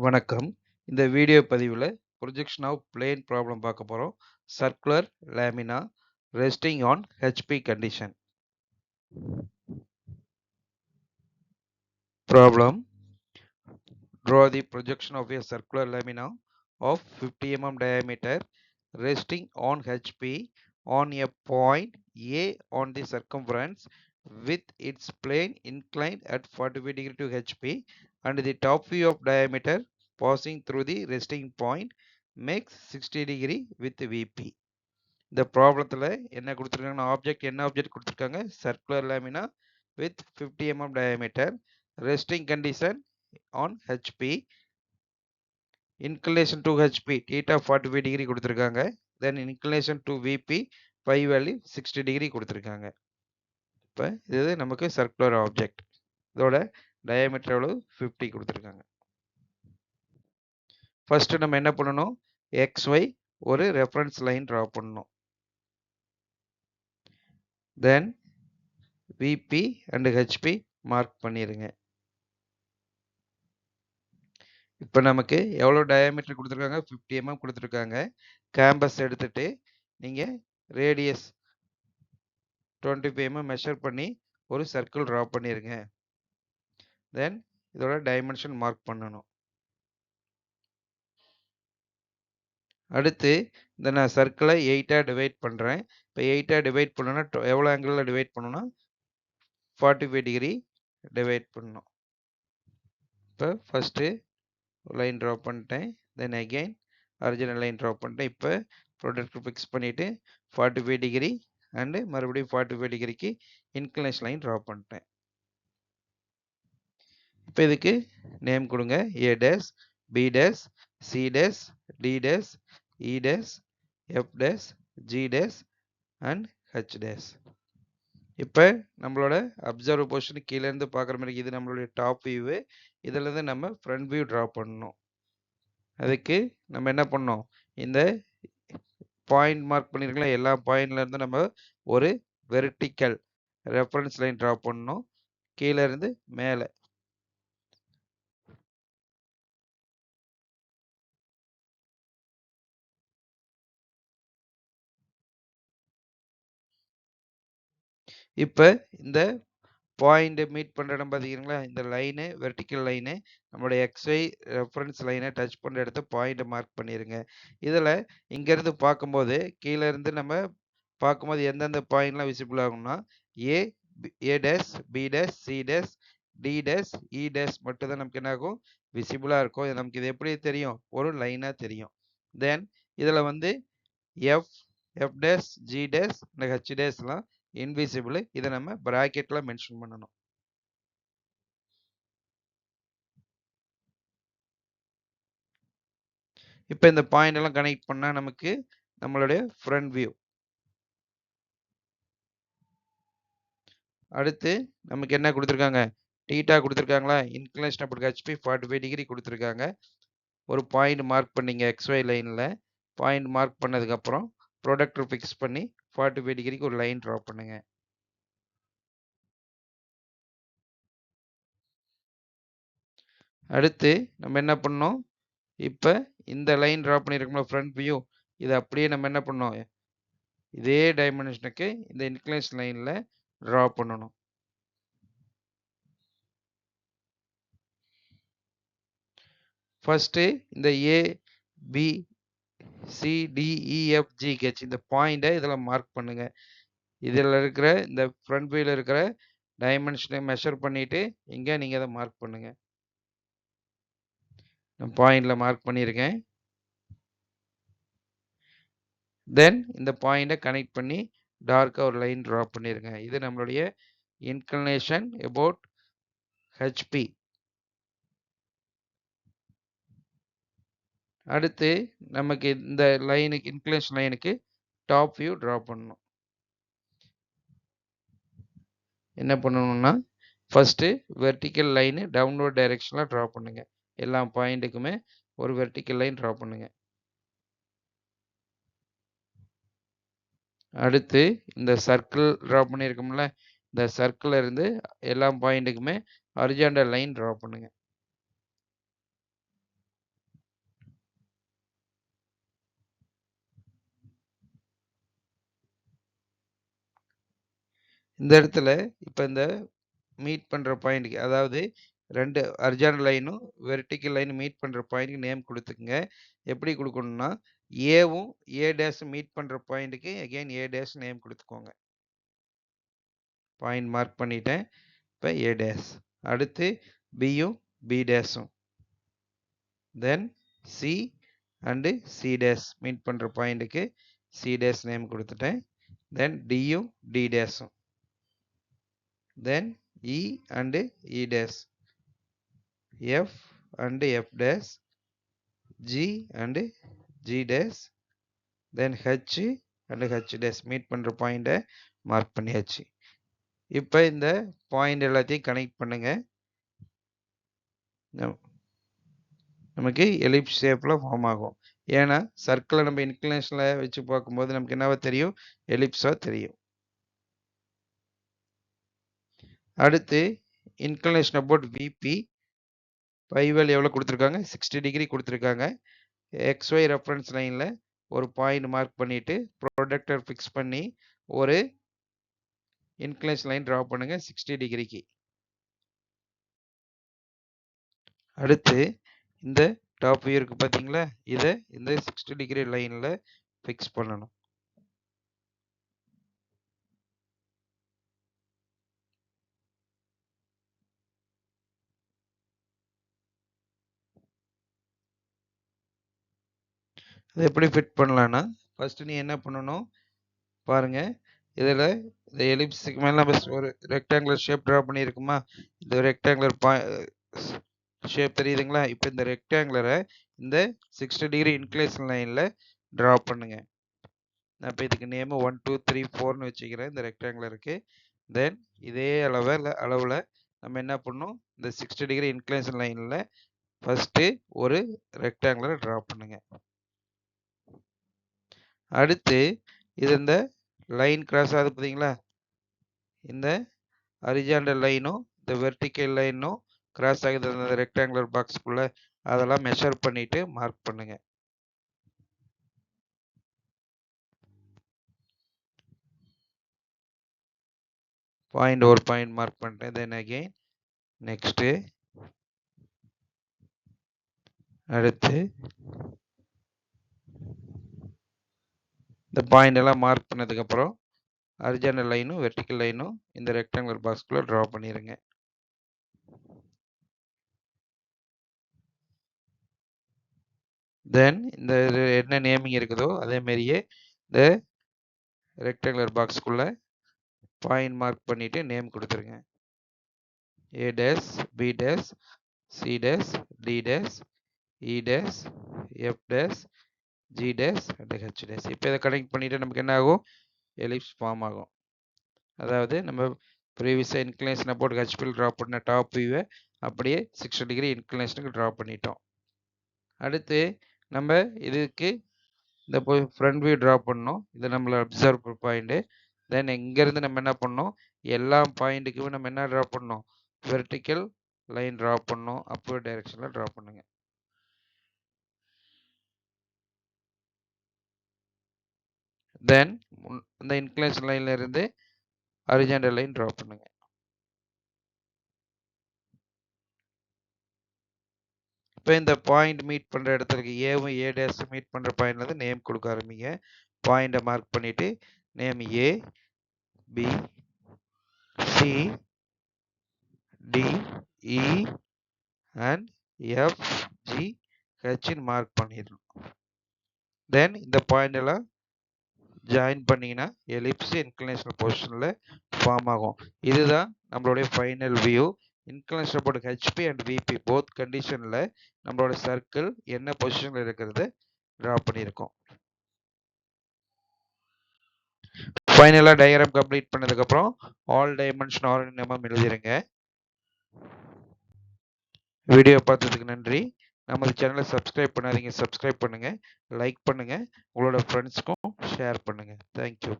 வணக்கம். இந்த வீடியோ பதிவுல ப்ரொஜெக்ஷன் ஆஃப் பிளேன் ப்ராப்ளம் பார்க்க போறோம். Circular lamina resting on HP condition. Problem: draw the projection of a circular lamina of 50 mm diameter resting on HP on a point A on the circumference with its plane inclined at 45 degree to HP and the top view of diameter passing through the resting point makes 60 degree with VP. இந்த ப்ராப்ளத்தில் என்ன கொடுத்துருக்காங்கன்னா object கொடுத்துருக்காங்க circular lamina with 50 mm diameter resting condition on HP inclination to HP theta 45 degree கொடுத்துருக்காங்க then inclination to VP phi value 60 degree கொடுத்துருக்காங்க. இப்போ இது நமக்கு சர்க்குலர் ஆப்ஜெக்ட், இதோட டயாமீட்டர் எவ்வளவு 50 கொடுத்துருக்காங்க. ஃபர்ஸ்ட் நம்ம என்ன பண்ணணும், XY ஒரு ரெஃபரன்ஸ் லைன் டிரா பண்ணணும். தென் VP அண்ட் HP மார்க் பண்ணிருங்க. இப்போ நமக்கு எவ்வளோ டயாமீட்டர் கொடுத்துருக்காங்க, 50 mm கொடுத்துருக்காங்க. கேம்பஸ் எடுத்துட்டு நீங்கள் ரேடியஸ் 25 mm மெஷர் பண்ணி ஒரு சர்க்கிள் ட்ரா பண்ணிருங்க. தென் இதோட டைமென்ஷன் மார்க் பண்ணணும். அடுத்து இந்த நான் சர்க்கிளை 8ஆக டிவைட் பண்ணுறேன். இப்போ 8ஆக டிவைட் பண்ணணும்னா எவ்வளோ ஆங்கிளில் டிவைட் பண்ணணும்னா 45 டிகிரி டிவைட் பண்ணணும். இப்போ ஃபஸ்ட்டு லைன் ட்ரா பண்ணிட்டேன். Then again original line draw பண்ணிட்டேன். இப்போ ப்ரொடக்ட் ஃபிக்ஸ் பண்ணிவிட்டு 45 டிகிரி அண்டு மறுபடியும் 45 டிகிரிக்கு இன்க்ளினேஷன் லைன் ட்ரா பண்ணிட்டேன். இப்போ இதுக்கு நேம் கொடுங்க. A dash, B dash, C dash, D dash, E dash, F dash, G dash and H dash. இப்போ நம்மளோட அப்சர்வ் பொசிஷன் கீழேருந்து பார்க்குற மாதிரி இது நம்மளுடைய டாப் வியூவு. இதிலேருந்து நம்ம ஃப்ரண்ட் வியூ ட்ரா பண்ணணும். அதுக்கு நம்ம என்ன பண்ணோம், இந்த பாயிண்ட் மார்க் பண்ணியிருக்கலாம், எல்லா பாயிண்ட்லேருந்து நம்ம ஒரு வெர்டிக்கல் ரெஃபரன்ஸ் லைன் ட்ரா பண்ணணும் கீழே இருந்து மேலே. இப்போ இந்த பாயிண்ட் மீட் பண்ணுற இடம் பார்த்தீங்களா, இந்த லைனு வெர்டிக்கல் லைனு நம்மளுடைய XY ரெஃபரன்ஸ் லைனை டச் பண்ணுற இடத்த பாயிண்ட்டை மார்க் பண்ணிடுங்க. இதில் இங்கேருந்து பார்க்கும்போது கீழே இருந்து நம்ம பார்க்கும்போது எந்தெந்த பாயிண்ட்லாம் விசிபிள் ஆகும்னா A dash, B dash, C dash, D dash, E dash மட்டும் தான் நமக்கு என்ன ஆகும், விசிபிளாக இருக்கும். நமக்கு இது எப்படி தெரியும், ஒரு லைனாக தெரியும். தென் இதில் வந்து F dash, G dash, H டேஷ்லாம் இன்விசிபிள். இதை நம்ம பிராக்கெட்ல மென்ஷன் பண்ணணும். இப்போ இந்த பாயிண்ட் எல்லாம் கனெக்ட் பண்ணா நமக்கு நம்மளுடைய ஃப்ரண்ட் வியூ. அடுத்து நமக்கு என்ன கொடுத்துருக்காங்க, டீட்டா கொடுத்துருக்காங்களா, இன்க்ளினேஷன் அப்படி HP 45 டிகிரி கொடுத்துருக்காங்க. ஒரு பாயிண்ட் மார்க் பண்ணிங்க XY லைனில். பாயிண்ட் மார்க் பண்ணதுக்கப்புறம் ப்ரொடக்டர் ஃபிக்ஸ் பண்ணி 45 டிகிரிக்கு ஒரு லைன் ட்ரா பண்ணுங்க. அடுத்து நம்ம என்ன பண்ணோம், இப்போ இந்த லைன் ட்ரா பண்ணியிருக்கோம்ல ஃப்ரண்ட் வியூ, இதை அப்படியே நம்ம என்ன பண்ணோம், இதே டைமென்ஷனுக்கு இந்த இன்க்ளினேஷன் லைனில் ட்ரா பண்ணணும். ஃபர்ஸ்ட்டு இந்த ABCDEFGH இந்த பாயிண்டை இதில் மார்க் பண்ணுங்க. இதில் இருக்கிற இந்த ஃப்ரண்ட் வியூவில் இருக்கிற டைமென்ஷனை மெஷர் பண்ணிட்டு இங்கே நீங்கள் அதை மார்க் பண்ணுங்க. நான் பாயிண்டில் மார்க் பண்ணியிருக்கேன். தென் இந்த பாயிண்டை கனெக்ட் பண்ணி டார்க்காக ஒரு லைன் ட்ரா பண்ணிருங்க. இது நம்மளுடைய இன்க்ளினேஷன் அபவுட் HP. அடுத்து நமக்கு இந்த லைனுக்கு இன்க்ளினேஷன் லைனுக்கு டாப் வியூ ட்ரா பண்ணணும். என்ன பண்ணணும்னா ஃபர்ஸ்ட்டு வெர்டிக்கல் லைனு டவுன்வர்ட் டைரெக்ஷனில் ட்ரா பண்ணுங்க. எல்லா பாயிண்ட்டுக்குமே ஒரு வெர்டிக்கல் லைன் ட்ரா பண்ணுங்க. அடுத்து இந்த சர்க்கிள் ட்ரா பண்ணியிருக்கோம்ல, இந்த சர்க்கிள் இருந்து எல்லா பாயிண்ட்டுக்குமே ஹரிசாண்டல் லைன் ட்ரா பண்ணுங்க. இந்த இடத்துல இப்போ இந்த மீட் பண்ணுற பாயிண்ட்டுக்கு, அதாவது 2 ஹரிசாண்டல் லைனும் வெர்டிக்கல் லைன் மீட் பண்ணுற பாயிண்ட்டுக்கு நேம் கொடுத்துக்குங்க. எப்படி கொடுக்கணும்னா, ஏவும் ஏ டேஷும் மீட் பண்ணுற பாயிண்ட்டுக்கு அகெயின் ஏ டேஷ் நேம் கொடுத்துக்கோங்க. பாயிண்ட் மார்க் பண்ணிட்டேன். இப்போ ஏ டேஷ். அடுத்து பியும் பி டேஷும். Then C and C dash meet பண்ணுற பாயிண்ட்டுக்கு சி டேஷ் நேம் கொடுத்துட்டேன். தென் டியும் டி டேஷும். Then E and E dash, F and F dash, G and G dash, then H and H dash meet பண்ற பாயிண்ட mark பண்ணியாச்சு. இப்போ இந்த பாயிண்ட் எல்லாத்தையும் கனெக்ட் பண்ணுங்க. நமக்கு எலிப்ஸ் ஷேப்ல ஃபார்ம் ஆகும். ஏன்னா சர்க்கிளை நம்ம இன்க்ளினேஷன்ல வச்சு பார்க்கும்போது நமக்கு என்னவா தெரியும், எலிப்ஸா தெரியும். அடுத்து inclination about VP, by value எவ்வளோ கொடுத்துருக்காங்க, 60 டிகிரி கொடுத்துருக்காங்க. XY ரெஃபரன்ஸ் லைனில் ஒரு பாயிண்ட் மார்க் பண்ணிவிட்டு ப்ரொடக்டர் ஃபிக்ஸ் பண்ணி ஒரு இன்க்ளினேஷன் லைன் ட்ரா பண்ணுங்க 60 டிகிரிக்கு. அடுத்து இந்த டாப் வியூ இருக்கு பார்த்தீங்களா, இதை இந்த 60 டிகிரி லைனில் ஃபிக்ஸ் பண்ணணும். அதை எப்படி ஃபிட் பண்ணலான்னா, ஃபர்ஸ்ட் நீ என்ன பண்ணணும் பாருங்க. இதில் இந்த எலிப்ஸுக்கு மேலே நம்ம ஒரு ரெக்டாங்குலர் ஷேப் ட்ரா பண்ணியிருக்குமா, இந்த ரெக்டாங்குலர் ஷேப் தெரியுதுங்களா. இப்போ இந்த ரெக்டாங்குலரை இந்த 60 டிகிரி இன்க்ளினேஷன் லைனில் ட்ரா பண்ணுங்க. நான் இப்போ இதுக்கு நேமு 1 2 3 4ன்னு வச்சுக்கிறேன் இந்த ரெக்டாங்குலருக்கு. தென் இதே அளவில் நம்ம என்ன பண்ணணும், இந்த 60 டிகிரி இன்க்ளினேஷன் லைனில் ஃபஸ்ட்டு ஒரு ரெக்டாங்குலரை ட்ரா பண்ணுங்க. அடுத்து இது இந்த லைன் கிராஸ் ஆகுது பார்த்தீங்களா, இந்த ஹரிசாண்டல் லைனும் இந்த வெர்டிக்கல் லைனும் கிராஸ் ஆகுது அந்த ரெக்டாங்குலர் பாக்ஸ்க்குள்ள, அதெல்லாம் மெஷர் பண்ணிட்டு மார்க் பண்ணுங்க. ஒரு பாயிண்ட் மார்க் பண்ணிட்டேன். தென் அகெயின் நெக்ஸ்ட்டு அடுத்து இந்த பாயிண்ட் எல்லாம் மார்க் பண்ணதுக்கப்புறம் ஹரிசாண்டல் லைனும் வெர்டிக்கல் லைனும் இந்த ரெக்டாங்குலர் பாக்ஸ்க்குள்ள ட்ரா பண்ணிடுங்க. தென் இந்த என்ன நேமிங் இருக்குதோ அதே மாதிரியே இந்த ரெக்டாங்குலர் பாக்ஸ்க்குள்ள பாயிண்ட் மார்க் பண்ணிட்டு நேம் கொடுத்துருங்க. A dash, B dash, C dash, D dash, E dash, F dash, G dash and H dash. இப்போ இதை கனெக்ட் பண்ணிட்டு நமக்கு என்ன ஆகும், எலிப்ஸ் ஃபார்ம் ஆகும். அதாவது நம்ம ப்ரீவியஸாக இன்க்ளினேஷனை போட்டு ஹெச்பியில் ட்ரா பண்ண டாப் வியூவை அப்படியே 60 டிகிரி இன்க்ளினேஷனுக்கு ட்ரா பண்ணிட்டோம். அடுத்து நம்ம இதுக்கு இந்த ஃப்ரண்ட் வியூ ட்ரா பண்ணோம். இது நம்மளை அப்சர்வ் பாயிண்ட்டு. தென் இங்கேருந்து நம்ம என்ன பண்ணோம், எல்லா பாயிண்ட்டுக்குமே நம்ம என்ன ட்ரா பண்ணோம், வெர்டிக்கல் லைன் ட்ரா பண்ணோம். அப்வர்ட் டைரக்ஷனில் ட்ரா பண்ணுங்க. தென் இந்த இன்க்ளினேஷன் லைன்ல இருந்து ஹரிசாண்டல் லைன் ட்ரா பண்ணுங்க. இப்போ இந்த பாயிண்ட் மீட் பண்ணுற இடத்துக்கு ஏவும் ஏ டேஷ் மீட் பண்ணுற பாயிண்ட்ல இருந்து நேம் கொடுக்க ஆரம்பிங்க. பாயிண்டை மார்க் பண்ணிட்டு name A, B, C, D, E and F, G, ஹெச்ன்னு மார்க் பண்ணிடணும். தென் இந்த பாயிண்ட் எல்லாம் ஜாயின் பண்ணிங்கன்னா எலிப்ஸ் இன்க்ளினேஷனல் பொசிஷனில் ஃபார்ம் ஆகும். இதுதான் நம்மளுடைய final view. Inclination about HP and VP both கண்டிஷனில் நம்மளோட சர்க்கிள் என்ன பொசிஷனில் இருக்கிறது ட்ரா பண்ணியிருக்கோம். ஃபைனலாக டயக்ராம் கம்ப்ளீட் பண்ணதுக்கப்புறம் all dimension are in mm எழுதிருங்க. வீடியோ பார்த்ததுக்கு நன்றி. நமது சேனலை சப்ஸ்கிரைப் பண்ணாதீங்க, சப்ஸ்கிரைப் பண்ணுங்கள், லைக் பண்ணுங்கள், உங்களோட ஃப்ரெண்ட்ஸ்க்கும் ஷேர் பண்ணுங்கள். தேங்க்யூ.